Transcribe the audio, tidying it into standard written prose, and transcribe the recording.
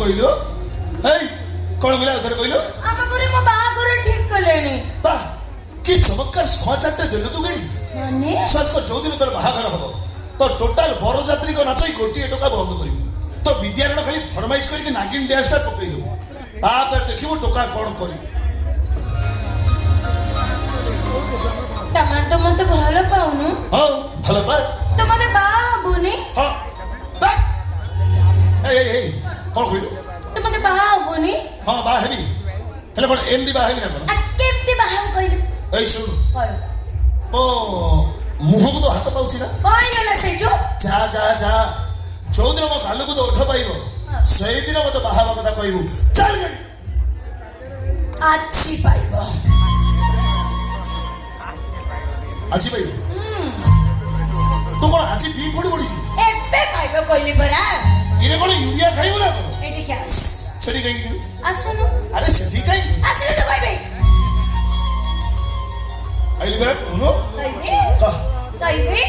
কইলো এই কোন গলা ধরে কইলো আমা করে মো বাহাঘর ঠিক কলেনি বাহ কি চমৎকার সমাচারটা দিল তু গেড়ি মানে বিশ্বাস কর যৌদিন তোর বাহাঘর হব তো টোটাল বরযাত্রী নাচই গোটিয়ে টাকা বন্ধ করিব তো বিদ্যালয় খালি ফরমাইশ করি নাগিন ড্যান্সটা পকাই দেব তারপরে দেখিব টোকা কোন করি তমান তো মতে ভালো পাউনু হ্যাঁ ভালো পায় তোমাদের বাহা হবনি হ্যাঁ বাহ এই কোন কইলো তোমাদের বাহা হবনি হ্যাঁ বা হেবি হেলে কোন এমডি বা হেবি না কোন আর কেমতি বাহা কইল এই শুন করো ও মুহକୁ তো হাত পাউছি না কইলা সেজো যা যা যা চৌদিন ମୋ ଗାଲକୁ ତ ଉଠ ପାଇବ ସେଇଦିନ ମତେ ବାହା ହେବା କଥା କହିବୁ ଚାଲ ଗାଡ଼ି ଆଛି ପାଇବ ଆଜି ପାଇବ ତୁ କଣ ଆଜି ଦି ପଡ଼ି ପଡ଼ିଛୁ ଏବେ ପାଇବ କଇଲି ପରା ଇରେ କଣ ୟୁରିଆ ଖାଇବୁ ନା କଣ ଏଠିକି ଆସ ସେଠି କାହିଁକି ଯିବୁ ଆସୁନୁ ଆରେ ସେଠି କାହିଁକି ଆସିଲେ ତ କହିବେ ଆଇଲି ପରା କହୁନୁ କହିବେ କହ କହିବେ